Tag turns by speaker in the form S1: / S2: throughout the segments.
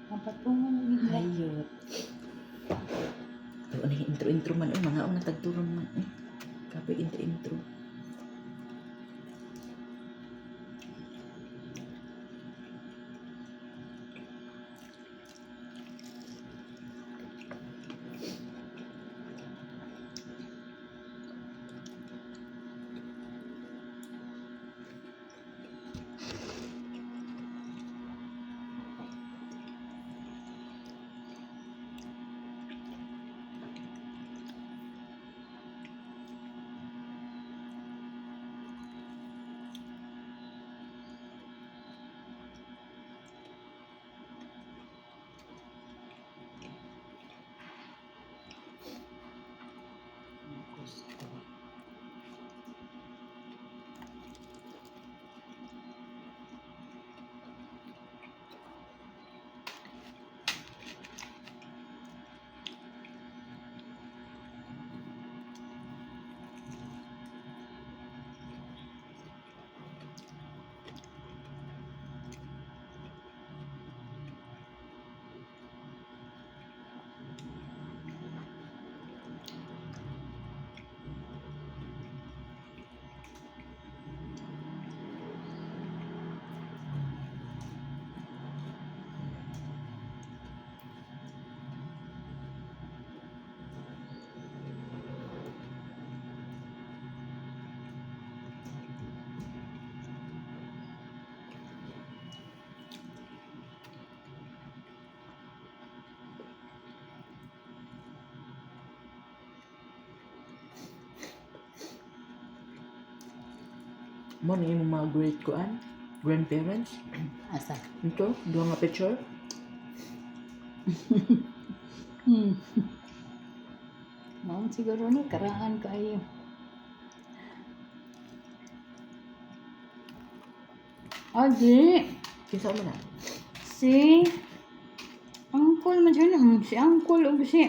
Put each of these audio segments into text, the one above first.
S1: Ang patungan ng ila.
S2: Hayot. Ito, ano yung intro-intro man. Mga ang natagturon man. Kapit intro-intro. Mo na yung mga great kuan, grandparents.
S1: Asa?
S2: Ito, doon nga picture.
S1: Mao siguro ni karaan kayo. Adi,
S2: Kinsa mo na?
S1: si Uncle man siya na. Si Uncle o si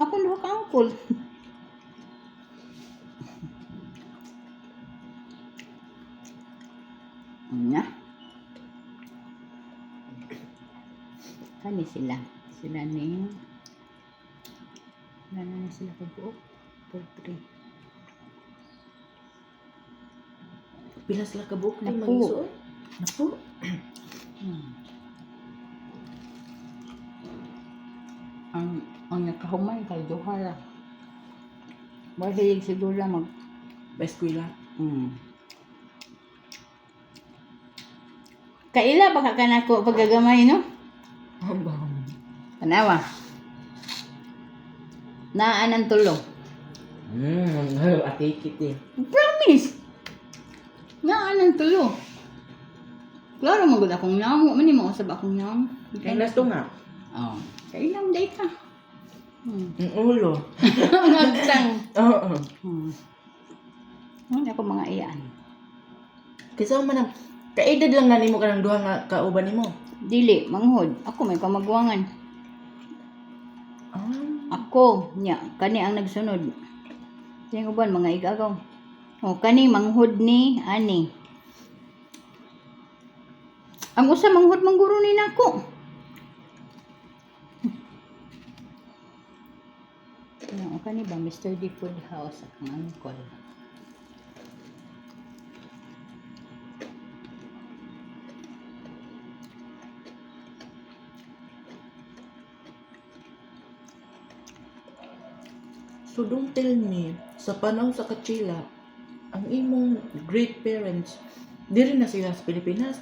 S1: ako na ka Uncle. Nya. Kani sila. Sila ni sila kabuok. Poultry.
S2: Pila sila kabuok na
S1: Napo.
S2: mag-isuon? Napo.
S1: Ang nakahumay kay Duhara. Mahilig siguro mag
S2: Eskwela.
S1: Kaila baka ka na ko pagagamay no?
S2: Ambang.
S1: Tanawa. Naan ang tulo.
S2: Ate kiti.
S1: Promise. Naan ang tulo. Klaro magud akong naong, man mo usab akong naong.
S2: Kaya nasto nga.
S1: Oh, kailang day ka.
S2: Ang ulo.
S1: Nagtang.
S2: Oo.
S1: Ano ako mga iyan.
S2: Kinsa man ang kaedad lang na nimo kanang duha nga kauban nimo.
S1: Dili, manghod. Ako may kamagwangan. Ako, nya, kani ang nagsunod. Yung uban, mga igagaw. O, kani manghod ni, ani. Ang usa manghod mangguro ni nako. O, kani ba, Mr. D Food House, ang angkol.
S2: So don't tell me, sa panahon sa Kachila, ang imong great parents, diri na sila sa Pilipinas.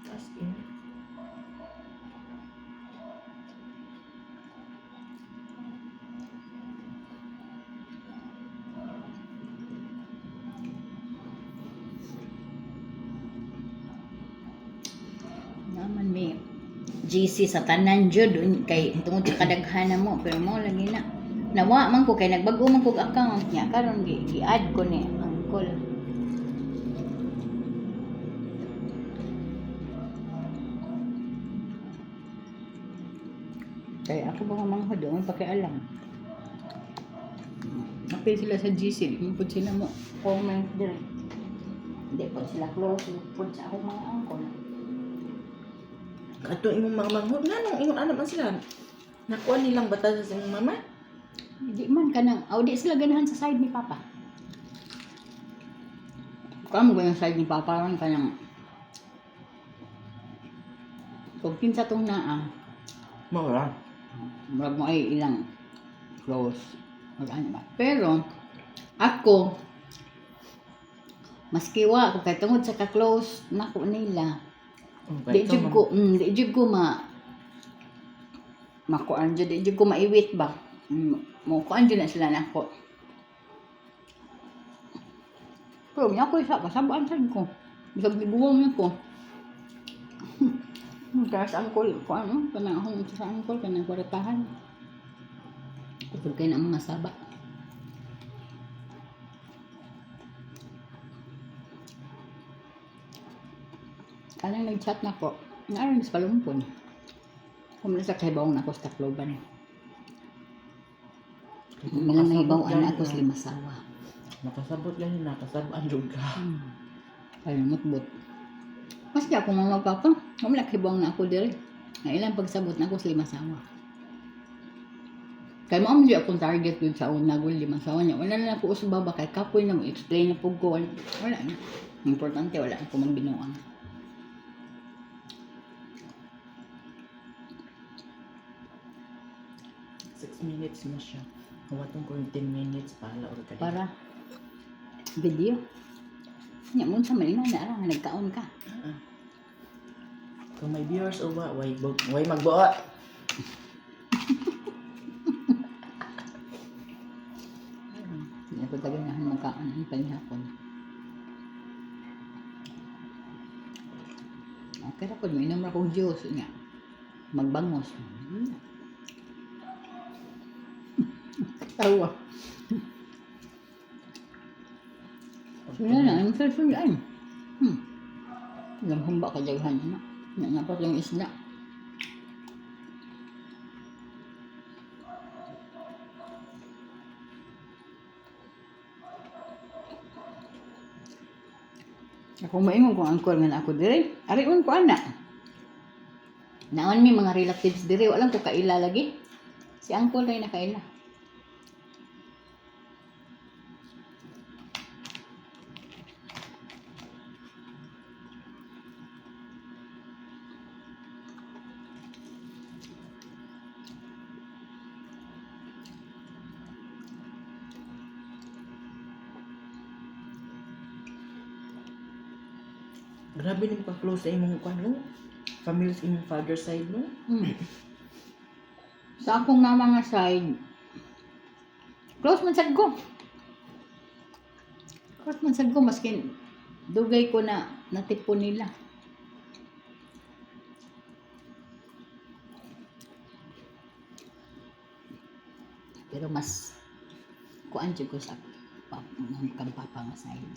S2: As in.
S1: Naman may GC sa tanan jud kay tungod sa kadaghanan mo pero mo lagi na nawa man ko kay nagbago man ko account niya karon gi-add ko ni Uncle. Kaya ako mga manghod, doon pakialam. Apil sila sa GC, impod sila mo comment dire. Hindi po sila close, impod sa akong mga angkol.
S2: Ato imong mga manghod nga nung ingon anak man sila. Nakuha nilang batas sa imong mama.
S1: Hindi man kanang, di sila ganahan sa side ni Papa. Kamo ba yung side ni Papa ron kanang kung kinsa tong naa,
S2: Mawala.
S1: murag mo ay ilang close. Ano ba? Pero, ako, maski wa ko kay tungod sa ka-close nako nila. Di jud ko makuan jud, di jud ko maiwit ba. Mo kuan jud na sila nako. Pero niya ko isa kasabaan sad ko. Bisag gibuwang niya ko. Tapos angkol ko ano, kanang akong sa angkol kanang kwartahan. Tugod kayo ng mga saba. Kanang nag-chat na ko, naaron sa palumpon. Kung sa kahibaw na ako sa Tacloban. Mga nahibawan na ako sa Limasawa.
S2: Nakasabot lang nakasabaan jud ka.
S1: Ay, mutbot. Mas di ako mamagpapa. Kung nakihibaw na ako diri. Na ilang pagsabot na ako sa Limasawa. Kaya mo di akong target dun sa una ko Limasawa niya. Wala na ako usubaba kay kapoy na mo explain na po ko. Wala na. Importante wala ako magbinuang.
S2: Minutes na siya. Huwatong ko yung 10 minutes para or kaya.
S1: Para video. Nya mo sa Manila na ara nga nagkaon ka.
S2: Kung may viewers o ba, why magbuot?
S1: Hindi ako taganahan magkaon ang panihapon. Okay ra pod minom ra kong juice nya. Magbangos. Tawa. Wala na, ang cellphone ay. Ilang humba ka daghan na. Nanapot yung isda. Ako maingon kung angkol nga na ako dire. Ariun ko ana. Naon mi mga relatives dire, walang ko kaila lagi. Si angkol ray nakaila.
S2: Grabe din ka-close sa imong kwan no? Family sa imong father side no?
S1: Sa akong mama nga side, close man sad ko. Close man sad ko, maskin dugay ko na natipon nila. Pero mas kuan jud ko sa kang papa nga side.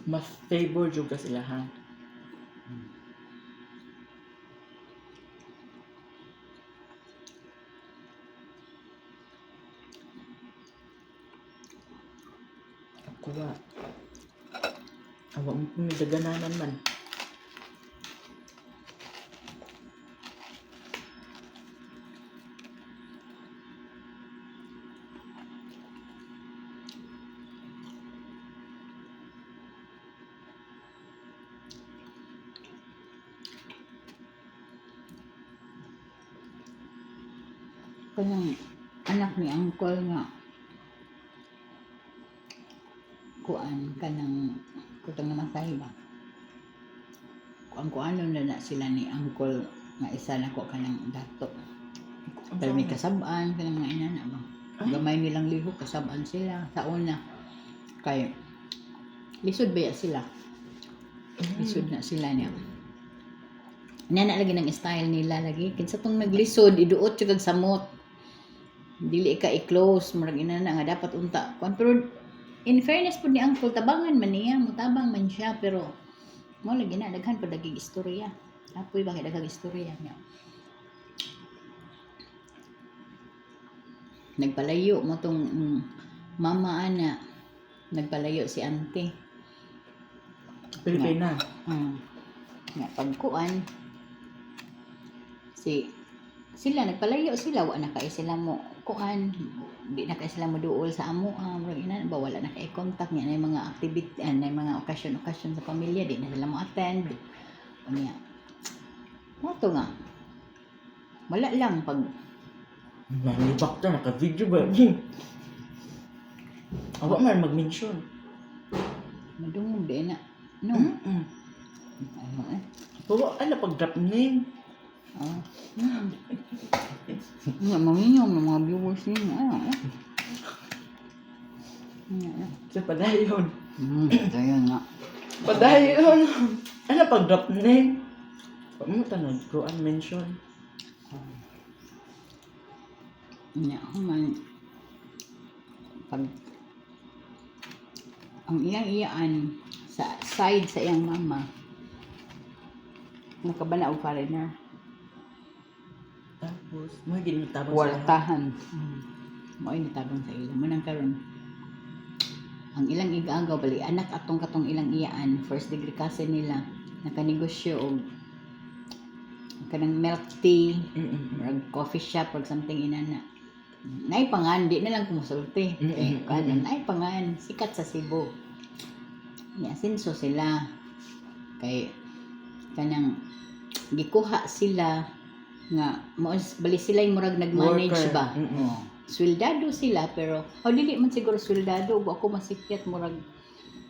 S2: Mas favor jud ka sila ha. Ako ba? Awa mo may dagananan man.
S1: Kanang anak ni uncle nga kuan kanang kutang namatay ba. Kuan na sila ni uncle nga isa na ko kanang dato. Pero may kasabaan kanang mga inana ba. Gamay nilang lihok kasabaan sila sa una. Kay lisod ba sila? Lisod na sila niya. Nana lagi ng style nila lagi. Kinsa tong naglisod iduot jud kag samot. Dili ka i-close murag inana nga dapat unta. Pero in fairness pud ni uncle tabangan man niya, mutabang man siya pero mo lagi na daghan pa dagig istorya. Apoy ba kay daghang istorya niya. nagpalayo mo tong mama ana. Nagpalayo si auntie.
S2: Pilipina.
S1: Nga pagkuan sila nagpalayo sila wa na kay sila mo kuan di na kay sila mo duol sa amo murag ina ba wala na kay contact niya na mga activity na mga okasyon sa pamilya di na sila mo attend unya mo to nga wala lang pag
S2: Malibak ta, naka-video ba? Awa man mag-mention.
S1: madungog di na no ano
S2: Pero ano pag-drop name?
S1: Nga mangingaw ng mga viewers niyo
S2: Sa padayon.
S1: kaya nga
S2: Padayon. Ano pag-drop name? Paano tanong? Kuan mention.
S1: nga man pag ang iyang sa side sa iyang mama nakabana og foreigner
S2: Tapos, mo ginitabang
S1: wartahan mo ay nitabang sa ila manang karon ang ilang igagaw bali anak atong katong ilang iyaan first degree cousin nila nakanegosyo og kanang milk tea or coffee shop or something inana nay pangan di na lang kumusulti kanon ay pangan sikat sa Cebu ya sinso sila kay kanang gikuha sila nga bali sila yung murag nag-manage
S2: Worker.
S1: ba sweldado sila pero dili man siguro sweldado ug ako masikyat murag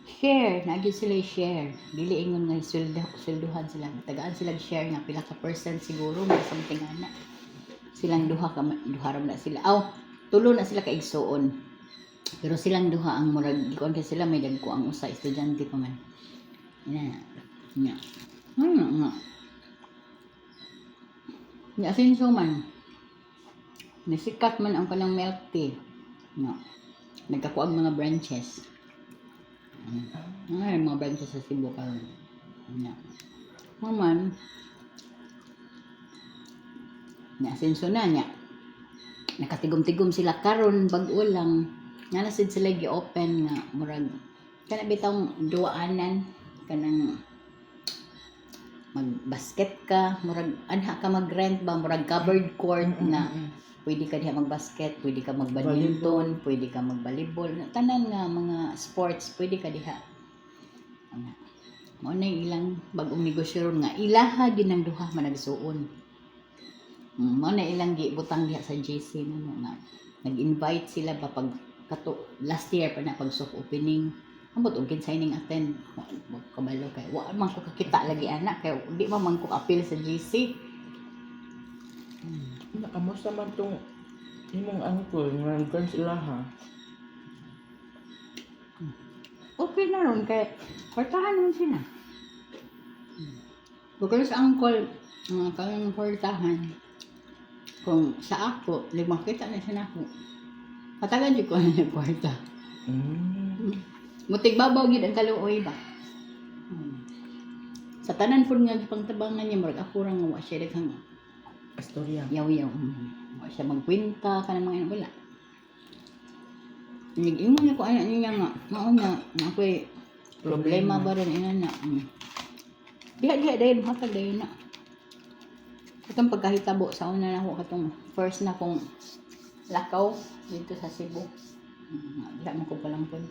S1: share nagid sila share dili ingon nga swelduhan sila tagaan sila share nga pila ka percent siguro may something ana silang duha ra na sila tulo na sila ka igsuon pero silang duha ang murag gikuan kay sila may dagko ang usa estudyante pa man ina nya nya sinso man nisikat man ang kanang milk tea no nagkakuag mga branches mga branches sa Cebu karon nya maman nya sinso na nya nakatigom-tigom sila karon bag-o lang nga nasid sila gi-open nga murag kana bitong duaanan kanang mag-basket ka murag anha ka mag-rent ba murag covered court na pwede ka diha mag-basket, pwede ka mag-badminton, pwede ka mag-volleyball, tanan nga mga sports, pwede ka diha. Mao na ilang bag-ong negosyo ron nga ilaha gid ang duha managsuon. Mao na ilang gibutang diha sa JC no nga nag-invite sila ba pag last year pa na pag soft opening. Ambot og signing attend. Kabalo kay wa man ko kakita lagi anak kay di man ko appeal sa JC.
S2: Nakamusta man tong imong uncle nga nagkan sila ha?
S1: Okay na ron kay kwartahan naman sila. Bukod sa uncle kayang kwartahan kung sa ako limang kita na siya nako. Patagan jud ko na kwarta. Mutig babaw gid ang kaluoy ba. Sa tanan pud nga gipangtabangan niya murag ako ra nga wa siya daghang
S2: Istorya.
S1: yaw-yaw. Wa siya magkwenta ka ng mga wala. Nag-ingon ako anak niya nga, mao na ako'y problema ba rin ina na. Diha dayon hatag dayon na. Katong pagkahitabo sa una na ako katong first na kong lakaw dito sa Cebu. Diha man ko palang pud.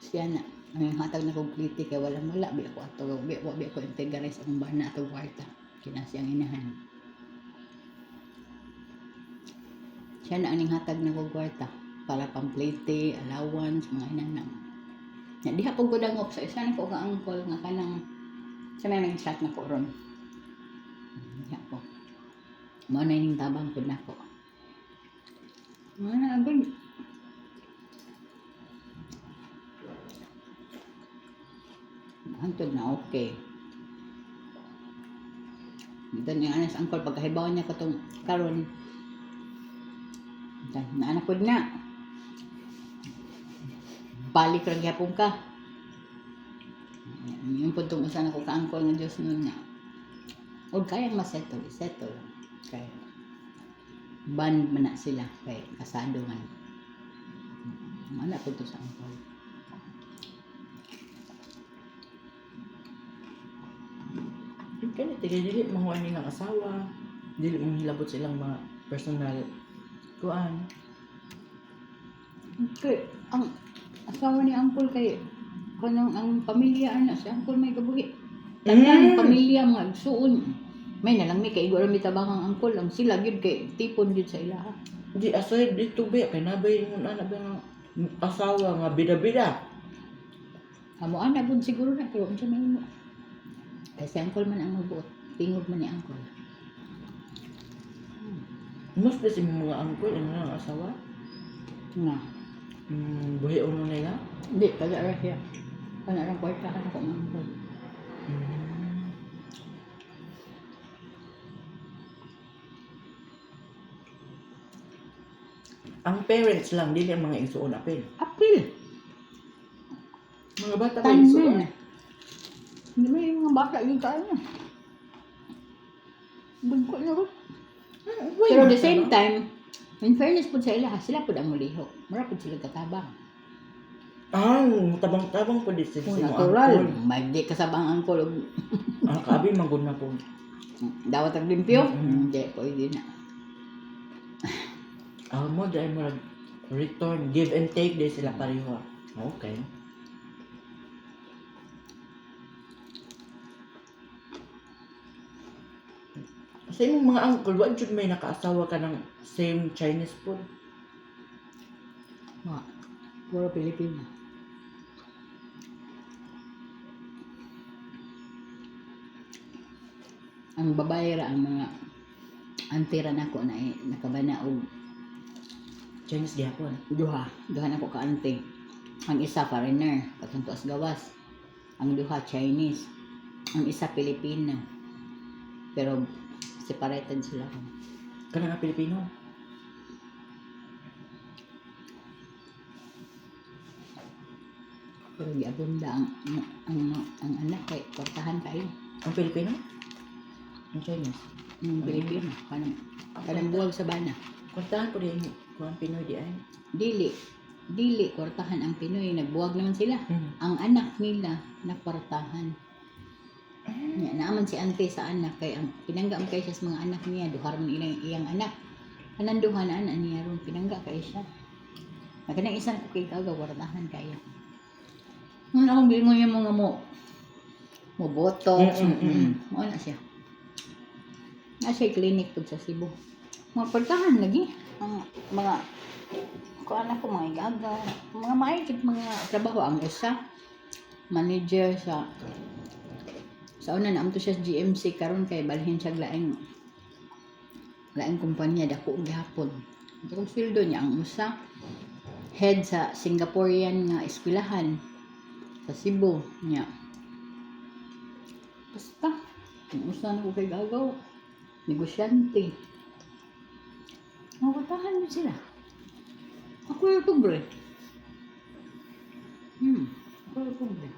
S1: Siya na ang hatag na kong kliti kay walang wala bi ako ato bi ako integrates ang bana ato kwarta. Kinasiyang inahan. Siya na aning hatag na kong kwarta para pamplete, allowance, mga inanang. Na diha po ko dangop sa isa na ko ka uncle nga kanang sa may nag-chat na ko ron. Diha po. Mao na ning tabang pud nako. Agad. Hantod na okay. Ito niya anas angkol pagkahibaw niya katong karon. Na anak ko na. Balik ra gyapon ka. Yung pud tong usa na ko ka-angkol nga Dios nun nga. Og kayang settle. Kaya band man na sila kay kasado man. Mana po to sa angkol.
S2: Kaya tigay dili manguan nilang asawa, dili mong hilabot silang mga personal kuan.
S1: Okay, ang asawa ni angkol kay kanang ang pamilya ana si angkol may kabuhi. Tanan pamilya mga igsuon. May nalang mi kay igwa ra mi tabang ang angkol ang sila gyud kay tipon gyud sa ilaha.
S2: Di aside dito be kay nabay mo anak ba nga asawa nga bida-bida.
S1: Amo ana pud siguro na pero unsa may mo. Kay si angkol man ang magbuot. Tingog man ni angkol.
S2: Mas kasi mga angkol ang asawa.
S1: Nga.
S2: Buhi uno nila.
S1: Hindi, kada ra siya. Kana ra kwartahan ako ng angkol.
S2: Ang parents lang, dili ang mga igsuon apil.
S1: Apil.
S2: Mga bata ba igsuon?
S1: Tanan. Hindi mo yung mga bata yung tayo. Bugko na rin. Pero at the same time, in fairness po sa ila, sila po ang muliho. Mara po sila katabang.
S2: Tabang-tabang po dito
S1: Kung
S2: sa
S1: natural, may di kasabang angkol.
S2: Kabi manggod na po.
S1: Dawat ang limpyo?
S2: Mm.
S1: Hindi, pwede na.
S2: Mo dahil mo return, give and take din sila pareho. Okay. Sa imong mga uncle, wag jud may nakaasawa ka ng same Chinese food?
S1: Mga, puro Pilipino. Ang babae ra ang mga antira nako na nakabana og
S2: Chinese gihapon.
S1: duha na ko ka ante. Ang isa foreigner, katong tuas gawas. Ang duha Chinese. Ang isa Pilipino. Pero separated sila.
S2: Kana nga Pilipino.
S1: Pero giabunda ang anak kay kortahan kayo.
S2: Ang Pilipino? Ang Chinese.
S1: Ang Pilipino kanang buwag sa bana.
S2: Kuntahan ko din kung ang Pinoy di ay.
S1: Dili kwartahan ang Pinoy, nagbuwag naman sila. Ang anak nila nakwartahan. Nya naaman si ante sa anak kay ang pinangga man kay siya sa mga anak niya, duhar man iyang anak. Kanang duha na anak niya ron pinangga kay siya. Kanang isa ko kay kaga kwartahan kayo. Ano akong bingon niya mga mo botox. Mo na siya. Nasa clinic pud sa Cebu. Mga pagkahan lagi ang mga kuan ako mga igaga, mga maayos mga trabaho ang isa manager sa una na amto siya sa GMC karon kay balhin siya laing kumpanya dako gihapon. Ang sweldo niya ang usa head sa Singaporean nga eskwelahan sa Cebu niya. Basta ang usa na ko kay gagaw negosyante. Mawatahan mo sila. Ako yung pobre. Ako yung pobre.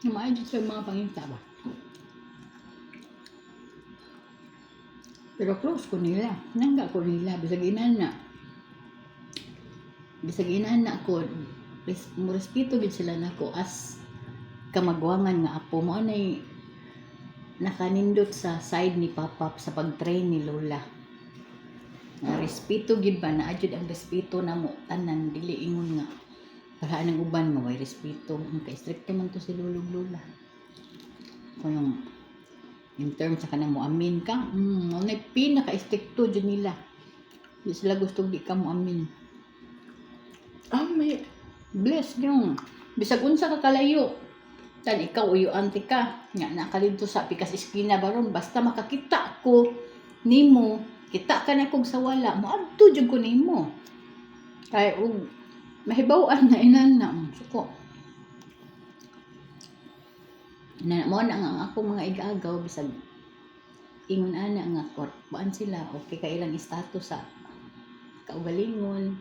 S1: Maayos sa mga panginta ba? Pero close ko nila. Nangga ko nila. Bisag inana ko. Respeto din sila nako as kamagwangan nga apo mo anay nakanindot sa side ni Papa sa pag-train ni Lola. Nga respeto gid ba na adjud ang respeto namo tanan dili ingon nga para nang uban mo may respeto. Ang ka-stricto man to si Lulog Lola. Kung in terms sa kanang mo amin ka, ano pinaka-stricto jud nila. Di sila gusto di ka mo amin.
S2: May
S1: Bless yung bisag unsa ka kalayo. Tan ikaw uyo anti ka nya nakalidto sa pikas iskina baron basta makakita ko nimo kita ka na kog sa wala mo adto jud ko nimo kay og mahibaw-an na inana suko na mo na ang ako mga igagaw bisag ingon ana nga kuan sila okay kay ilang status sa kaugalingon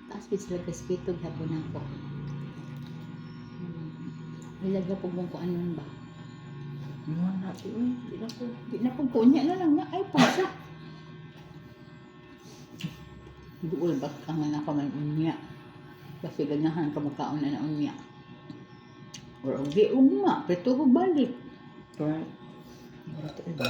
S1: taas pid sila respeto gihapon ako. Ilaga po mong kung ano ba?
S2: Di na po.
S1: Di na po kunya na lang na ay pasa. Duol ba ka nga na ka man unya. Kasi ganahan ka makaon na unya. Or di ugma, pero balik.
S2: Right. Ito